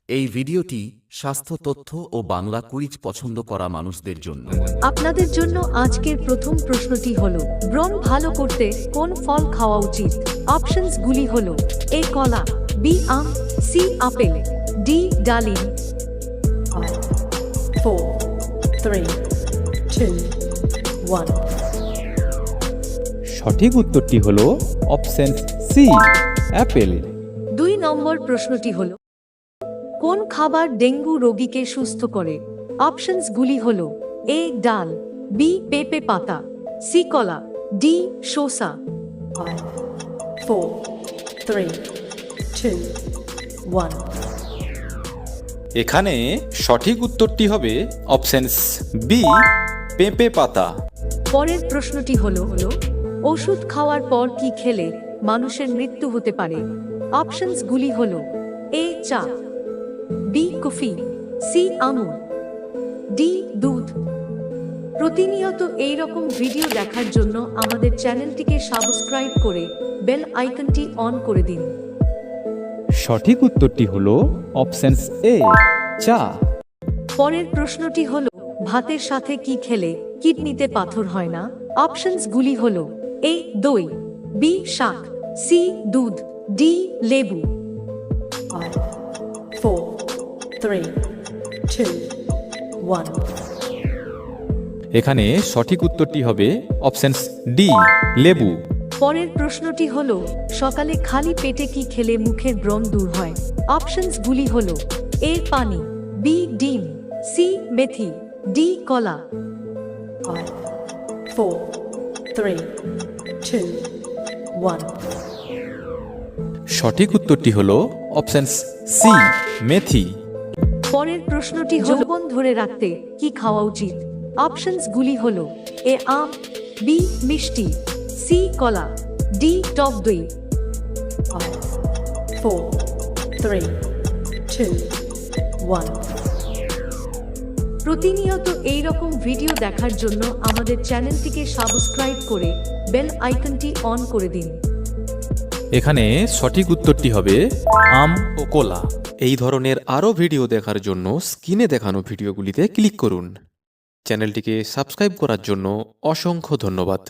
এই ভিডিওটি স্বাস্থ্য তথ্য ও বাংলা কুইজ পছন্দ করা মানুষদের জন্য। আপনাদের জন্য আজকের প্রথম প্রশ্নটি হলো, ব্রণ ভালো করতে কোন ফল খাওয়া উচিত? অপশনসগুলি হলো: এ কলা, বি আম, সি আপেল, ডি ডালিম। 5, 4, 3, 2, 1. সঠিক উত্তরটি হলো অপশন সি, অ্যাপেল। 2 নম্বর প্রশ্নটি হলো, কোন খাবার ডেঙ্গু রোগীকে সুস্থ করে? অপশনসগুলি হলো: এ ডাল, বি পেঁপে পাতা, সি কলা, ডি শসা। 5, 4, 3, 2, 1. এখানে সঠিক উত্তরটি হবে অপশন বি, পেঁপে পাতা। পরের প্রশ্নটি হলো, ওষুধ খাওয়ার পর কি খেলে মানুষের মৃত্যু হতে পারে? অপশনসগুলি হলো: এ চা, বি কফি, সি আঙুর, ডি দুধ। প্রতিনিয়ত এই রকম ভিডিও দেখার জন্য আমাদের চ্যানেলটিকে সাবস্ক্রাইব করে বেল আইকনটি অন করে দিন। সঠিক উত্তরটি হলো অপশন এ, চা। পরের প্রশ্নটি হলো, ভাতের সাথে কি খেলে কিডনিতে পাথর হয় না? অপশনসগুলি হলো: এ দই, বি শাক, সি দুধ, ডি লেবু। 5, 4, 3, 2, 1. এখানে সঠিক উত্তরটি হবে অপশন ডি, লেবু। পরের প্রশ্নটি হলো, সকালে খালি পেটে কি খেলে মুখের ব্রণ দূর হয়? অপশনসগুলি হলো: এ পানি, বি ডিম, সি মেথি, ডি কলা। 5, 4, 3, 2, 1. সঠিক উত্তরটি হলো অপশন সি, মেথি। পরের প্রশ্নটি হলো, যৌবন ধরে রাখতে কি খাওয়া উচিত? অপশনসগুলি হলো: এ আম, বি মিষ্টি, সি কলা, ডি টক দই। 5, 4, 3, 2, 1. প্রতিনিয়ত এই রকম ভিডিও দেখার জন্য আমাদের চ্যানেলটিকে সাবস্ক্রাইব করে বেল আইকনটি অন করে দিন। এখানে সঠিক উত্তরটি হবে আম ও কলা। এই ধরনের আরও ভিডিও দেখার জন্য স্ক্রিনে দেখানো ভিডিওগুলিতে ক্লিক করুন। চ্যানেলটিকে সাবস্ক্রাইব করার জন্য অসংখ্য ধন্যবাদ।